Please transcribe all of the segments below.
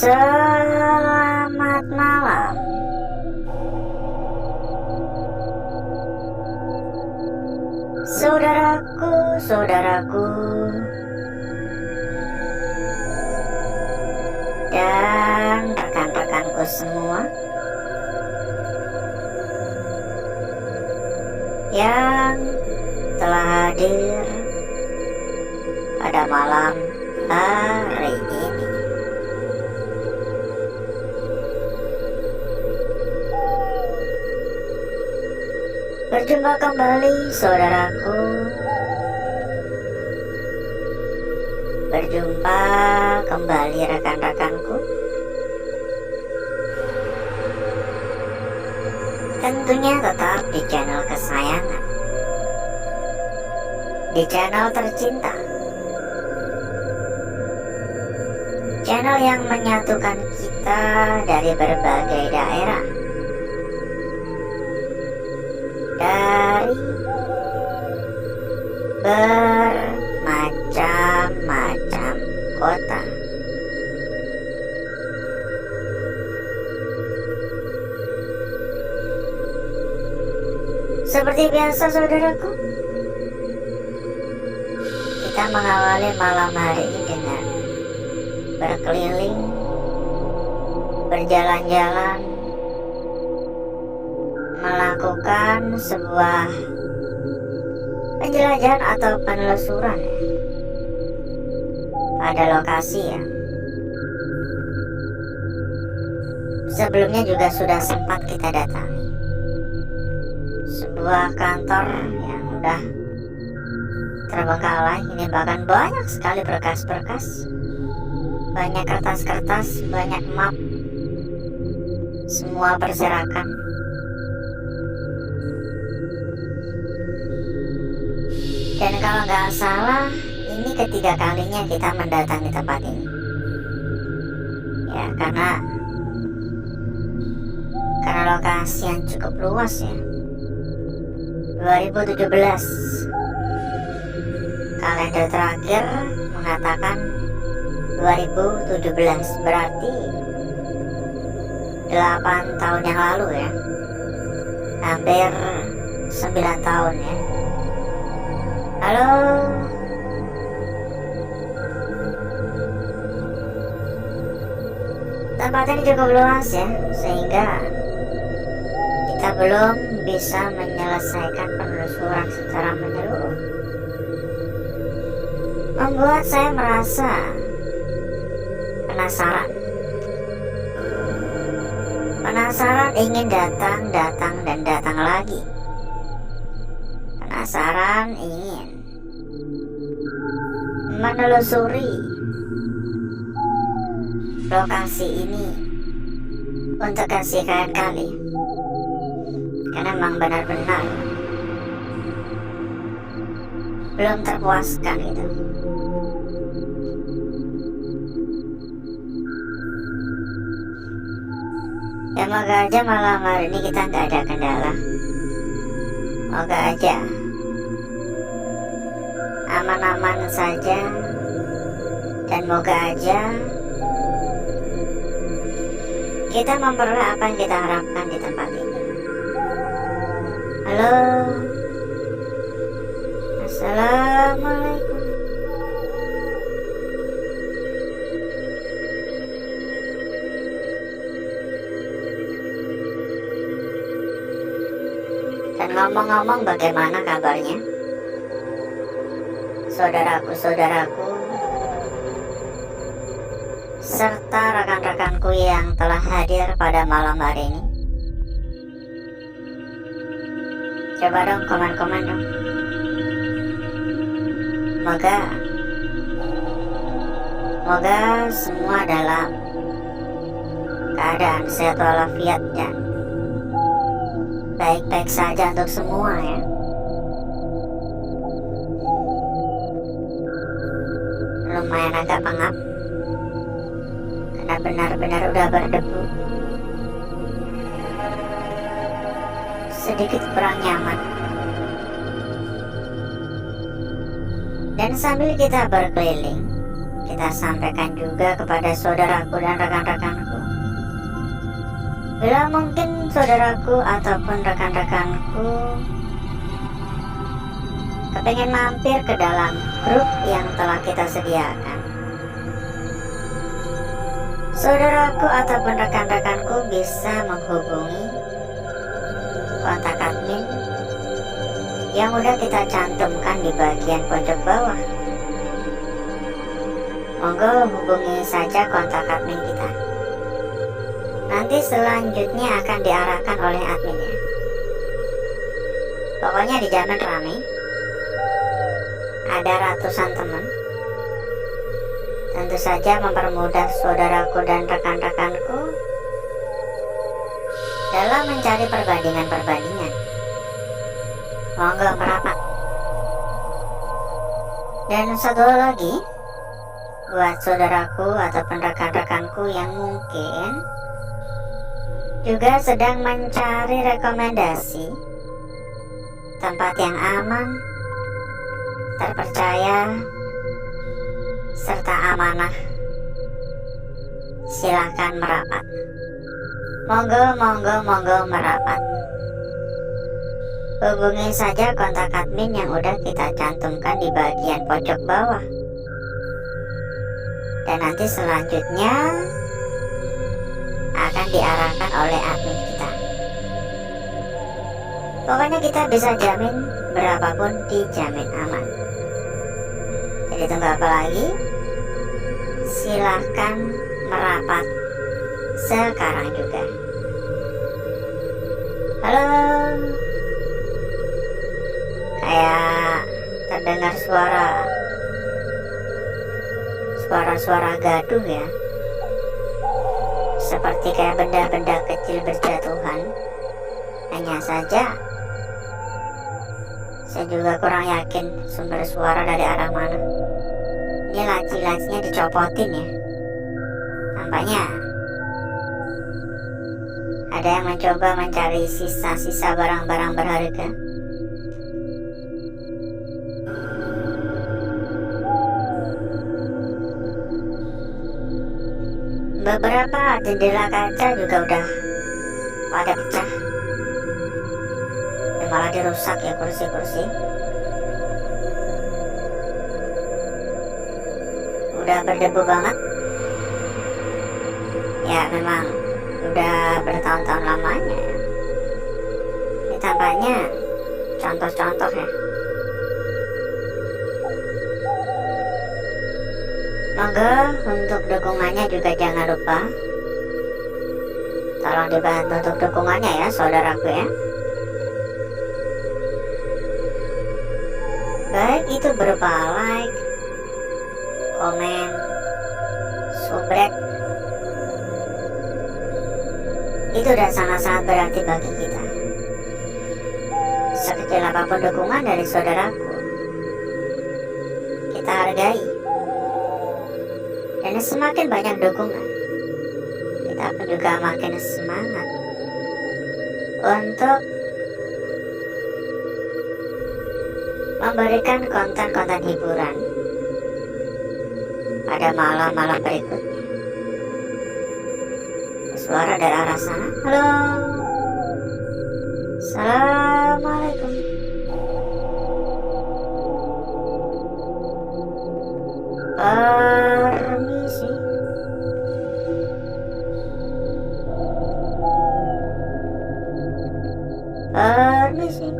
Selamat malam. Saudaraku dan rekan-rekanku semua yang telah hadir pada malam hari ini. Berjumpa kembali saudaraku. Berjumpa kembali rekan-rekanku. Tentunya tetap di channel kesayangan, di channel tercinta, channel yang menyatukan kita dari berbagai daerah, dari bermacam-macam kota. Seperti biasa saudaraku, kita mengawali malam hari ini dengan berkeliling, berjalan-jalan, melakukan sebuah penjelajahan atau penelusuran pada lokasi yang sebelumnya juga sudah sempat kita datangi. Sebuah kantor yang udah terbengkalai, ini bahkan banyak sekali berkas-berkas, banyak kertas-kertas, banyak map, semua berserakan. Dan kalau nggak salah, ini ketiga kalinya kita mendatangi tempat ini. Ya, karena lokasi yang cukup luas ya. 2017 kalender terakhir mengatakan 2017, berarti 8 tahun yang lalu ya, hampir 9 tahun ya. Halo, tempat ini cukup luas ya, sehingga kita belum bisa menyelesaikan penelusuran secara menyeluruh. Membuat saya merasa penasaran, ingin datang dan datang lagi. Penasaran ingin menelusuri lokasi ini untuk kesekian kali, karena memang benar-benar belum terpuaskan gitu. Ya moga aja malam hari ini kita nggak ada kendala, moga aja aman-aman saja, dan moga aja kita memperoleh apa yang kita harapkan di tempat ini. Halo, assalamualaikum. Dan ngomong-ngomong, bagaimana kabarnya saudaraku serta rekan-rekanku yang telah hadir pada malam hari ini? Coba dong komen-komen dong. Moga semua dalam keadaan sehat walafiat dan baik-baik saja untuk semua ya. Lumayan agak pengap karena benar-benar udah berdebu, sedikit kurang nyaman. Dan sambil kita berkeliling, kita kita sampaikan juga kepada saudaraku dan rekan-rekanku. Bila mungkin saudaraku ataupun rekan-rekanku kepengen mampir ke dalam grup yang telah kita sediakan, saudaraku ataupun rekan-rekanku bisa menghubungi kontak admin yang udah kita cantumkan di bagian pojok bawah. Monggo hubungi saja kontak admin kita. Nanti selanjutnya akan diarahkan oleh adminnya. Pokoknya dijamin rame. Ada ratusan teman. Tentu saja mempermudah saudaraku dan rekan-rekanku dalam mencari perbandingan-perbandingan. Monggo merapat. Dan satu lagi, buat saudaraku ataupun rekan-rekanku yang mungkin juga sedang mencari rekomendasi tempat yang aman, terpercaya, serta amanah, silakan merapat. Monggo merapat. Hubungi saja kontak admin yang udah kita cantumkan di bagian pojok bawah. Dan nanti selanjutnya akan diarahkan oleh admin kita. Pokoknya kita bisa jamin berapapun dijamin aman. Jadi tunggu apa lagi? Silahkan merapat sekarang juga. Halo, kayak terdengar suara gaduh ya, seperti kayak benda-benda kecil berjatuhan. Hanya saja saya juga kurang yakin sumber suara dari arah mana. Ini laci-lacinya dicopotin ya. Nampaknya ada yang mencoba mencari sisa-sisa barang-barang berharga. Beberapa jendela kaca juga udah pada pecah. Dan malah dirusak ya kursi-kursi. Udah berdebu banget. Ya memang udah bertahun-tahun lamanya ya. Ini tampaknya contoh-contoh ya. Monggo untuk dukungannya juga jangan lupa. Tolong dibantu untuk dukungannya ya saudaraku ya. Baik itu berupa like, komen, subrek. Itu udah sangat-sangat berarti bagi kita. Sekecil apapun dukungan dari saudaraku, kita hargai. Dan semakin banyak dukungan, kita pun juga makin semangat untuk memberikan konten-konten hiburan pada malam-malam berikutnya. Suara dari arah sana. Halo, assalamualaikum. Permisi. Permisi.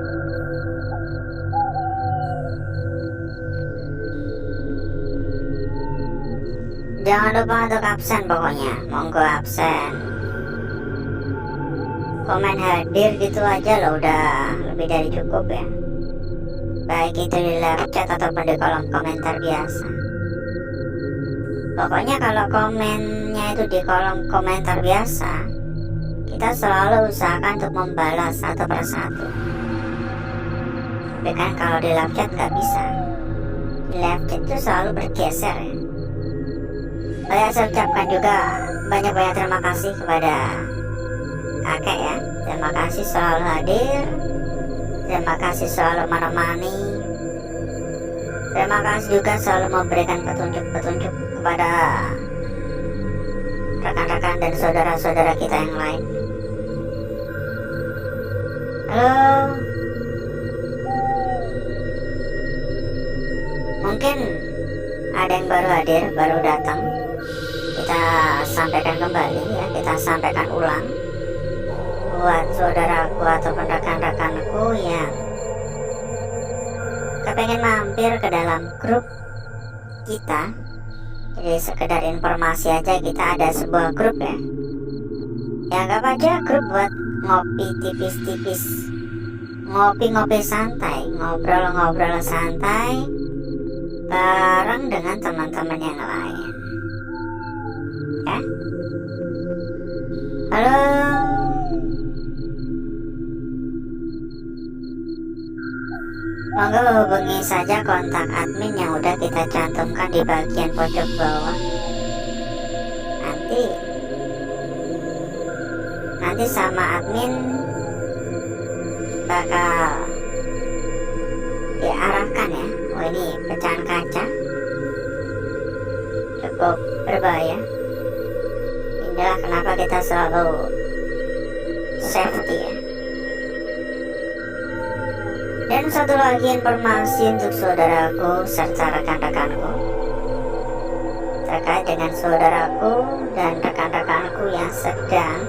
Jangan lupa untuk absen pokoknya. Monggo absen. Komen hadir gitu aja loh udah lebih dari cukup ya. Baik itu di live chat ataupun di kolom komentar biasa. Pokoknya kalau komennya itu di kolom komentar biasa, kita selalu usahakan untuk membalas satu persatu. Tapi kan kalau di live chat nggak bisa. Di live chat itu selalu bergeser ya. Saya ucapkan juga banyak-banyak terima kasih kepada kakek ya. Terima kasih selalu hadir. Terima kasih selalu menemani. Terima kasih juga selalu memberikan petunjuk-petunjuk kepada rekan-rekan dan saudara-saudara kita yang lain. Halo, mungkin ada yang baru hadir, baru datang. Kita sampaikan kembali ya, kita sampaikan ulang buat saudaraku ataupun rekan-rekanku yang kepengen mampir ke dalam grup kita. Jadi sekedar informasi aja, kita ada sebuah grup ya. Ya anggap aja grup buat ngopi tipis-tipis, ngopi-ngopi santai, ngobrol-ngobrol santai bareng dengan teman-teman yang lain ya. Halo, monggo hubungi saja kontak admin yang udah kita cantumkan di bagian pojok bawah. Nanti sama admin bakal diarahkan ya. Oh, ini pecahan kaca cukup berbahaya. Inilah kenapa kita selalu safety ya. Dan satu lagi informasi untuk saudaraku serta rekan-rekanku terkait dengan saudaraku dan rekan-rekanku yang sedang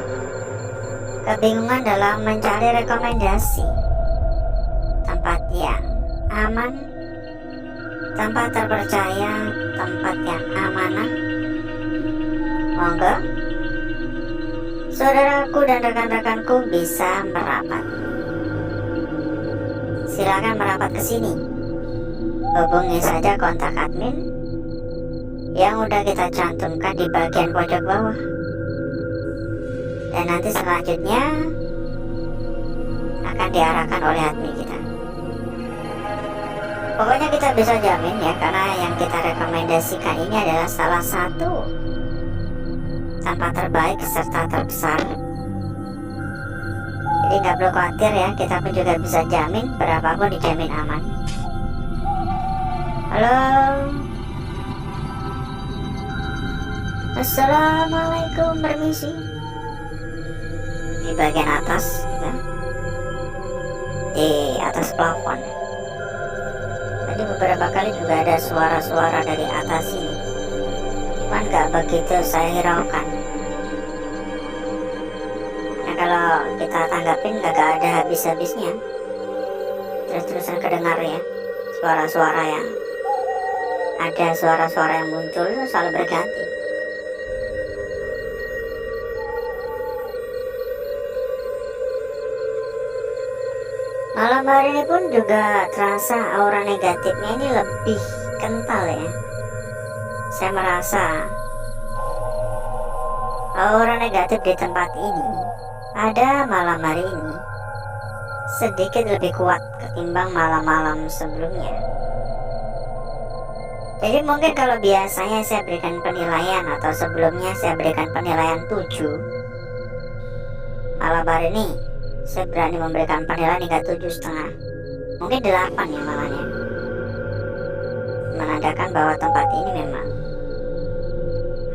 kebingungan dalam mencari rekomendasi tempat yang aman, tempat terpercaya, tempat yang amanah. Monggo saudaraku dan rekan-rekanku bisa merapat. Silakan merapat ke sini. Hubungi saja kontak admin yang udah kita cantumkan di bagian pojok bawah. Dan nanti selanjutnya akan diarahkan oleh admin kita. Pokoknya kita bisa jamin ya, karena yang kita rekomendasikan ini adalah salah satu tempat terbaik serta terbesar. Jadi nggak perlu khawatir ya, kita pun juga bisa jamin, berapapun dijamin aman. Halo, assalamualaikum, permisi. Di bagian atas ya, di atas plafon. Tadi beberapa kali juga ada suara-suara dari atas ini, cuman nggak begitu saya hiraukan. Nah kalau kita tanggapin gak ada habis-habisnya, terus-terusan kedengar ya suara-suara yang ada, suara-suara yang muncul itu selalu berganti. Malam hari ini pun juga terasa aura negatifnya ini lebih kental ya. Saya merasa aura negatif di tempat ini pada malam hari ini sedikit lebih kuat ketimbang malam-malam sebelumnya. Jadi mungkin kalau biasanya saya berikan penilaian atau sebelumnya saya berikan penilaian 7, malam hari ini saya berani memberikan penilaian hingga 7,5, mungkin 8 ya malahnya. Menandakan bahwa tempat ini memang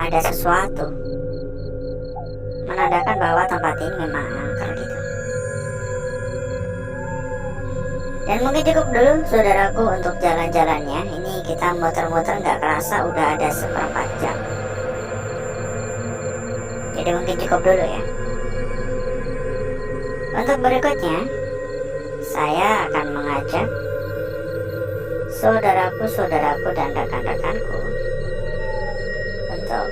ada sesuatu, menandakan bahwa tempat ini memang angker gitu. Dan mungkin cukup dulu saudaraku untuk jalan-jalannya. Ini kita muter-muter gak kerasa udah ada 1/4 jam. Jadi mungkin cukup dulu ya. Untuk berikutnya, saya akan mengajak saudaraku dan rekan-rekanku untuk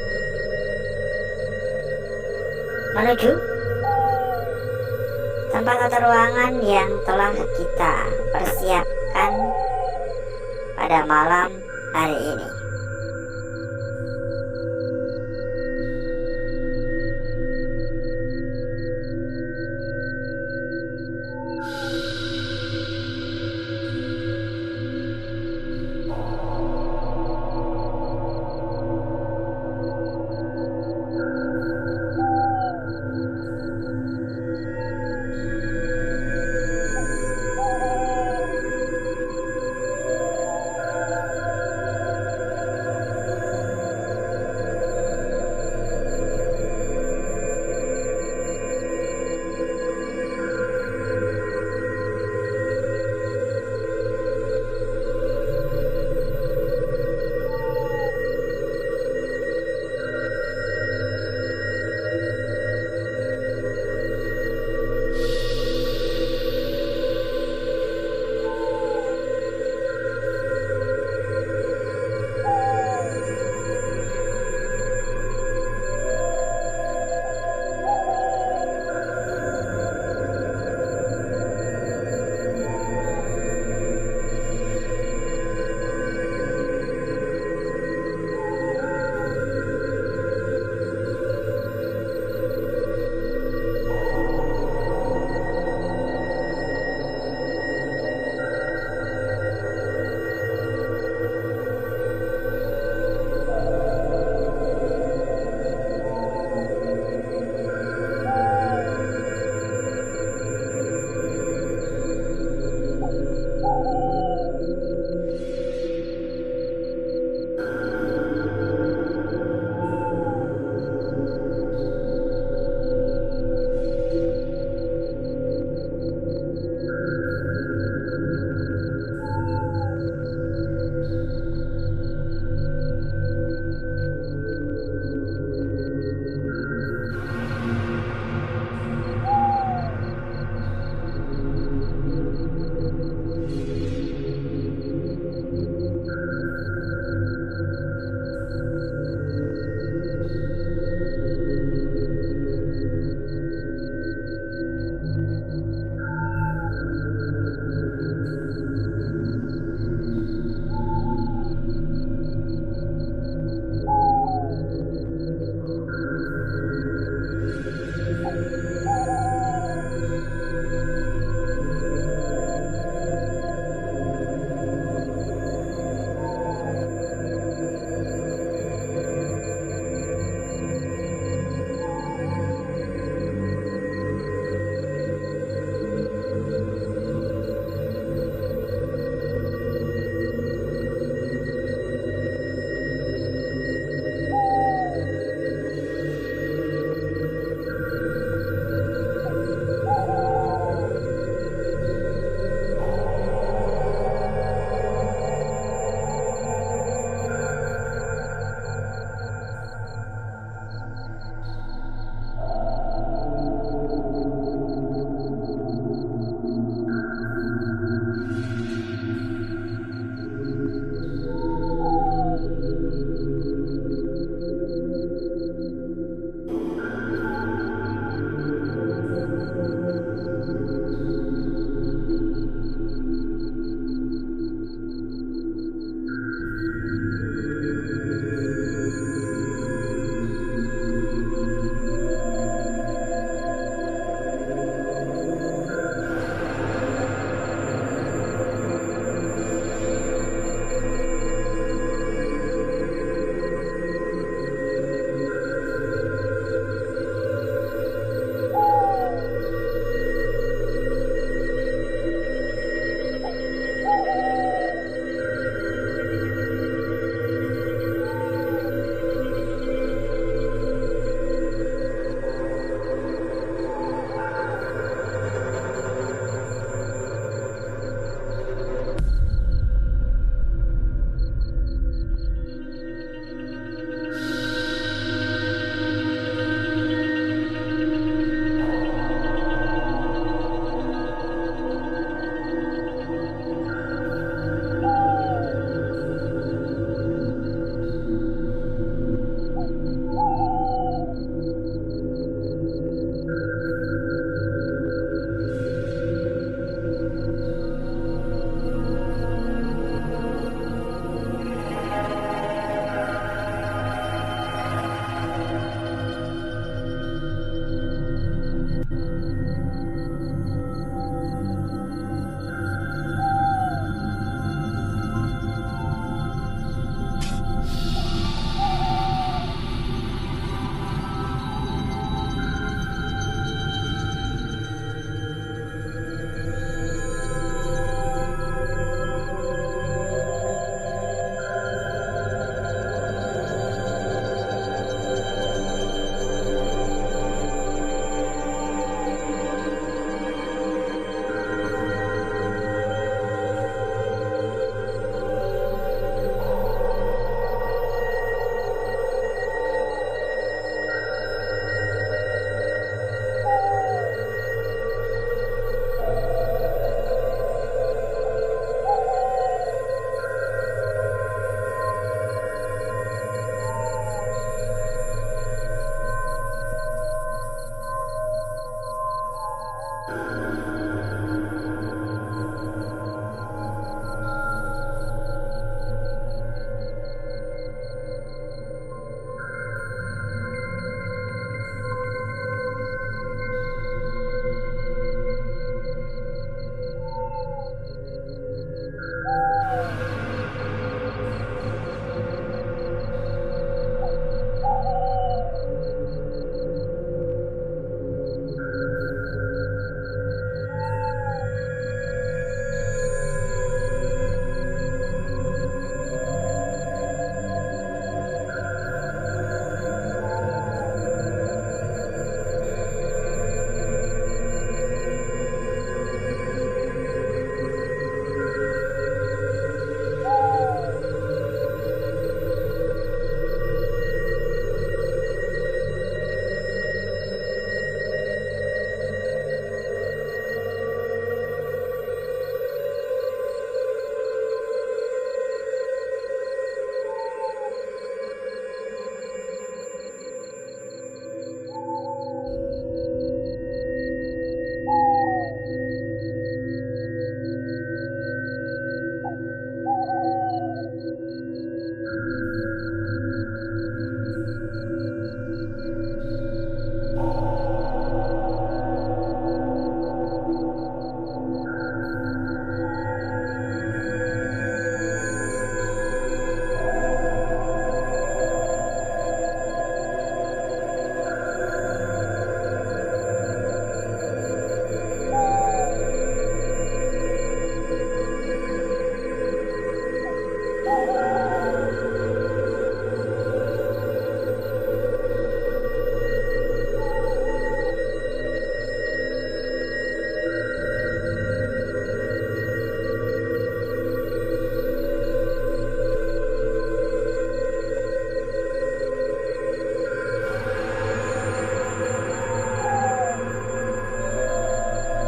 menuju tempat atau ruangan yang telah kita persiapkan pada malam hari ini.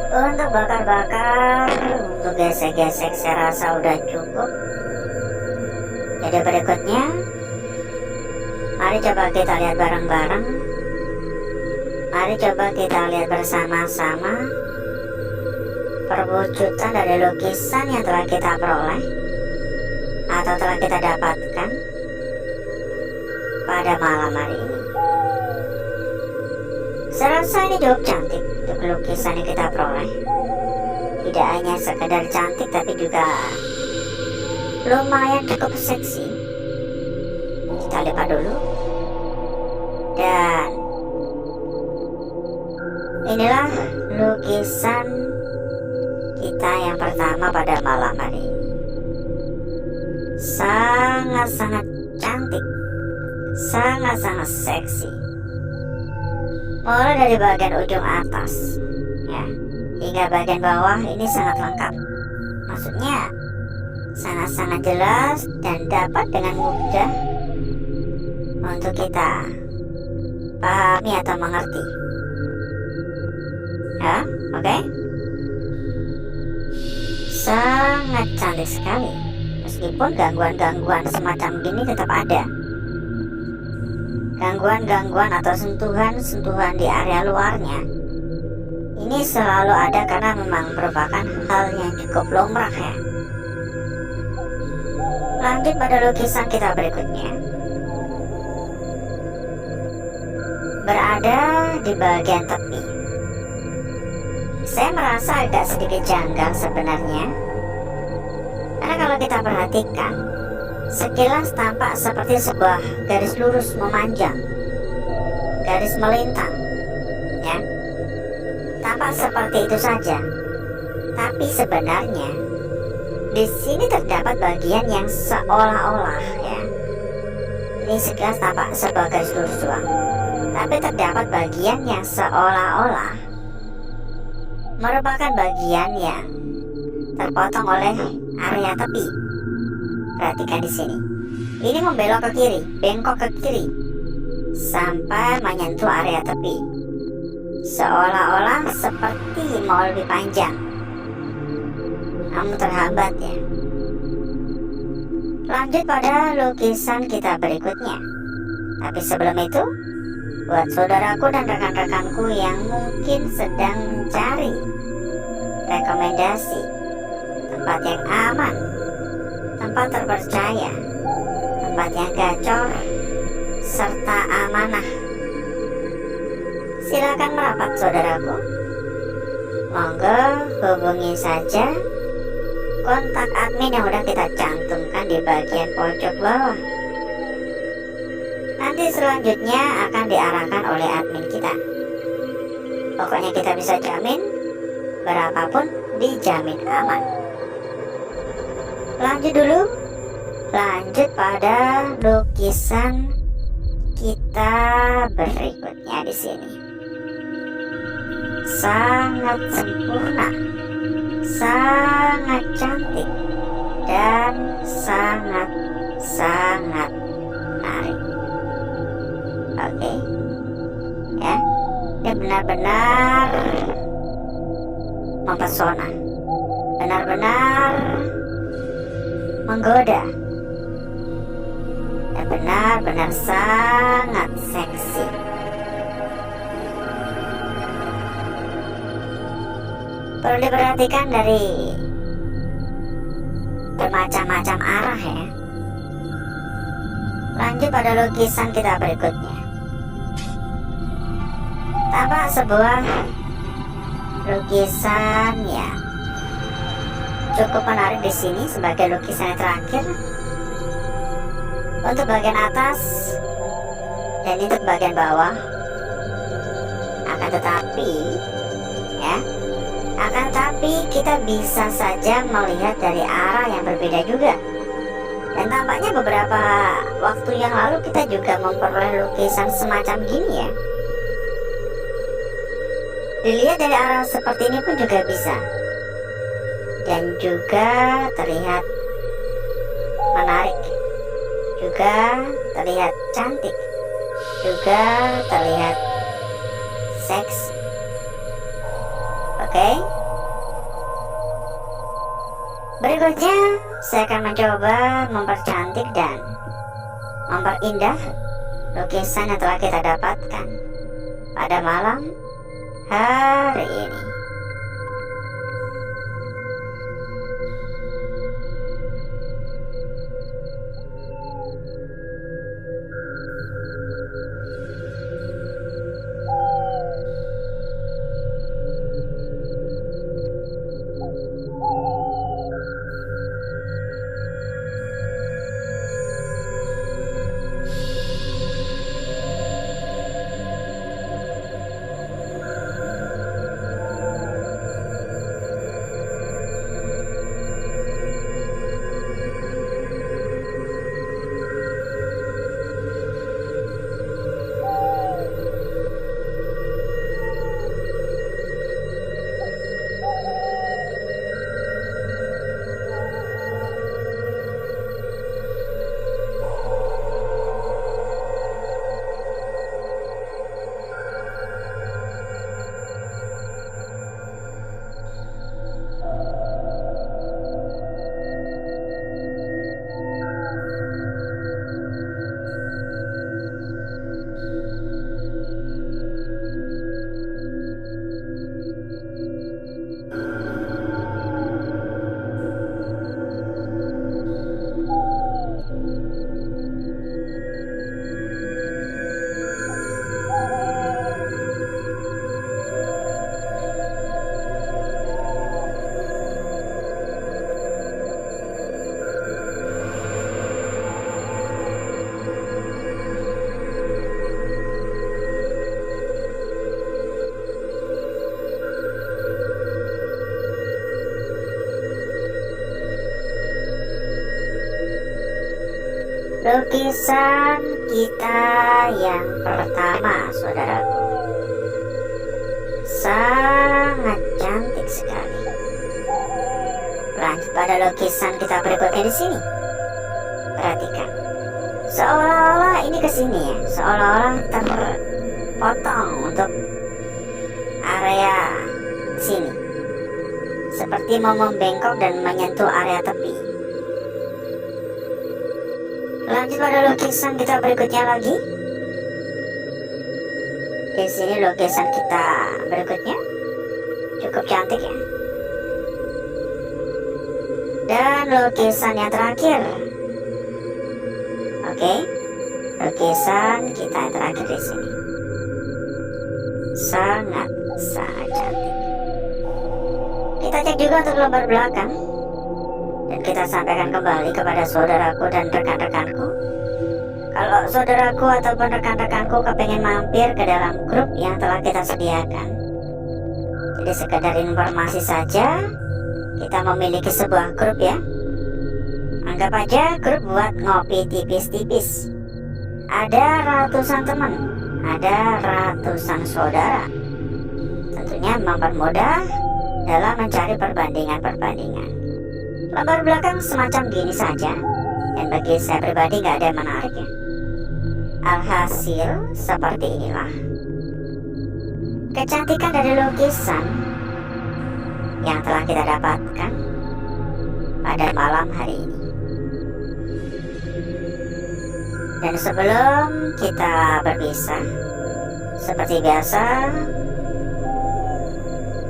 Untuk bakar-bakar, untuk gesek-gesek saya rasa udah cukup. Jadi berikutnya, mari coba kita lihat bareng-bareng. Mari coba kita lihat bersama-sama perwujudan dari lukisan yang telah kita peroleh atau telah kita dapatkan pada malam hari ini. Saya rasa ini cukup cantik untuk lukisan yang kita peroleh. Tidak hanya sekedar cantik, tapi juga lumayan cukup seksi. Kita lihat dulu. Dan inilah lukisan kita yang pertama pada malam hari ini. Sangat-sangat cantik, sangat-sangat seksi. Mulai dari bagian ujung atas ya, hingga bagian bawah ini sangat lengkap. Maksudnya sangat-sangat jelas dan dapat dengan mudah untuk kita pahami atau mengerti. Ya, oke? Sangat cantik sekali. Meskipun gangguan-gangguan semacam ini tetap ada. Gangguan-gangguan atau sentuhan-sentuhan di area luarnya ini selalu ada karena memang merupakan hal yang cukup lumrah ya. Lanjut pada lukisan kita berikutnya. Berada di bagian tepi. Saya merasa agak sedikit janggal sebenarnya. Karena kalau kita perhatikan, sekilas tampak seperti sebuah garis lurus memanjang, garis melintang, ya. Tampak seperti itu saja. Tapi sebenarnya di sini terdapat bagian yang seolah-olah, ya. Ini sekilas tampak sebuah garis lurus doang, tapi terdapat bagian yang seolah-olah merupakan bagian yang terpotong oleh area tepi. Perhatikan di sini. Ini membelok ke kiri, bengkok ke kiri, sampai menyentuh area tepi. Seolah-olah seperti mau lebih panjang, namun terhambat ya. Lanjut pada lukisan kita berikutnya. Tapi sebelum itu, Buat saudaraku dan rekan-rekanku yang mungkin sedang mencari rekomendasi tempat yang aman, tempat terpercaya, tempat yang gacor, serta amanah, silakan merapat saudaraku. Monggo hubungi saja kontak admin yang udah kita cantumkan di bagian pojok bawah. Nanti selanjutnya akan diarahkan oleh admin kita. Pokoknya kita bisa jamin berapapun dijamin aman. Lanjut dulu. Lanjut pada lukisan kita berikutnya di sini. Sangat sempurna, sangat cantik, dan sangat menarik. Oke, ya, ini benar-benar mempesona, benar-benar menggoda, dan benar-benar sangat seksi. Perlu diperhatikan dari bermacam-macam arah ya. Lanjut pada lukisan kita berikutnya. Tampak sebuah lukisan ya cukup menarik di sini sebagai lukisan yang terakhir. Untuk bagian atas dan untuk bagian bawah, akan tetapi kita bisa saja melihat dari arah yang berbeda juga. Dan tampaknya beberapa waktu yang lalu kita juga memperoleh lukisan semacam gini ya. Dilihat dari arah seperti ini pun juga bisa, dan juga terlihat menarik, juga terlihat cantik, juga terlihat seksi. Oke. Berikutnya saya akan mencoba mempercantik dan memperindah lukisan yang telah kita dapatkan pada malam hari ini. Lukisan kita yang pertama, saudaraku, sangat cantik sekali. Lanjut pada lukisan kita berikutnya di sini. Perhatikan, seolah-olah ini ke sini ya, seolah-olah terpotong untuk area sini, seperti mau membengkok dan menyentuh area tepi. Lanjut pada lukisan kita berikutnya lagi. Di sini lukisan kita berikutnya cukup cantik ya. Dan lukisan yang terakhir. Oke, lukisan kita yang terakhir di sini sangat cantik. Kita cek juga untuk lembar belakang dan kita sampaikan kembali kepada saudaraku dan rekan-rekanku. Kalau saudaraku ataupun rekan-rekanku kepengen mampir ke dalam grup yang telah kita sediakan, jadi sekedar informasi saja, kita memiliki sebuah grup ya. Anggap aja grup buat ngopi tipis-tipis. Ada ratusan teman, ada ratusan saudara. Tentunya mempermudah dalam mencari perbandingan-perbandingan. Lembar belakang semacam gini saja, dan bagi saya pribadi nggak ada yang menarik ya. Alhasil seperti inilah kecantikan dari lukisan yang telah kita dapatkan pada malam hari ini. Dan sebelum kita berpisah, seperti biasa,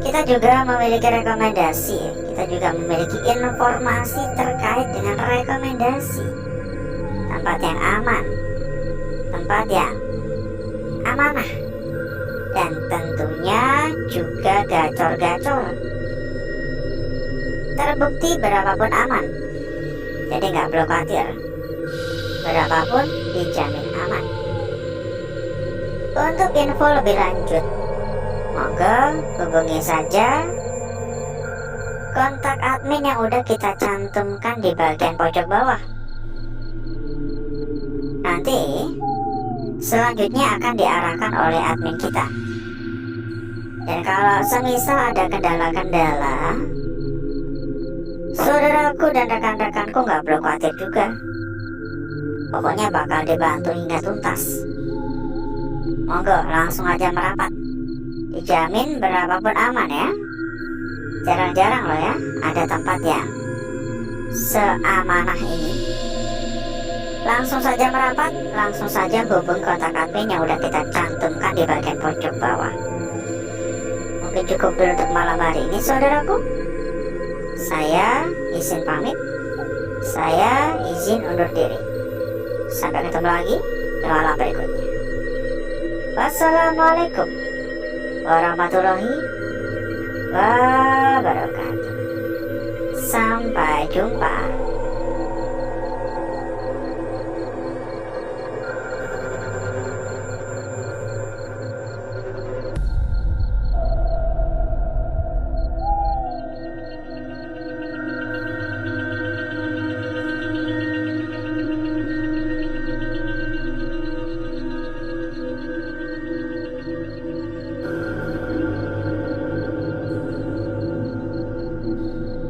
kita juga memiliki rekomendasi. Kita juga memiliki informasi terkait dengan rekomendasi tempat yang aman, tempat yang amanah, dan tentunya juga gacor-gacor. Terbukti berapapun aman, jadi nggak perlu khawatir. Berapapun dijamin aman. Untuk info lebih lanjut, monggo hubungi saja kontak admin yang udah kita cantumkan di bagian pojok bawah. Nanti selanjutnya akan diarahkan oleh admin kita. Dan kalau semisal ada kendala-kendala, saudaraku dan rekan-rekanku nggak perlu khawatir juga. Pokoknya bakal dibantu hingga tuntas. Monggo langsung aja merapat. Dijamin berapapun aman ya. Jarang-jarang loh ya ada tempat yang seamanah ini. Langsung saja merapat, langsung saja hubung kontak admin yang udah kita cantumkan di bagian pojok bawah. Mungkin cukup dulu untuk malam hari ini saudaraku. Saya izin pamit. Saya izin undur diri. Sampai ketemu lagi di malam berikutnya. Wassalamualaikum warahmatullahi wabarakatuh. Sampai jumpa.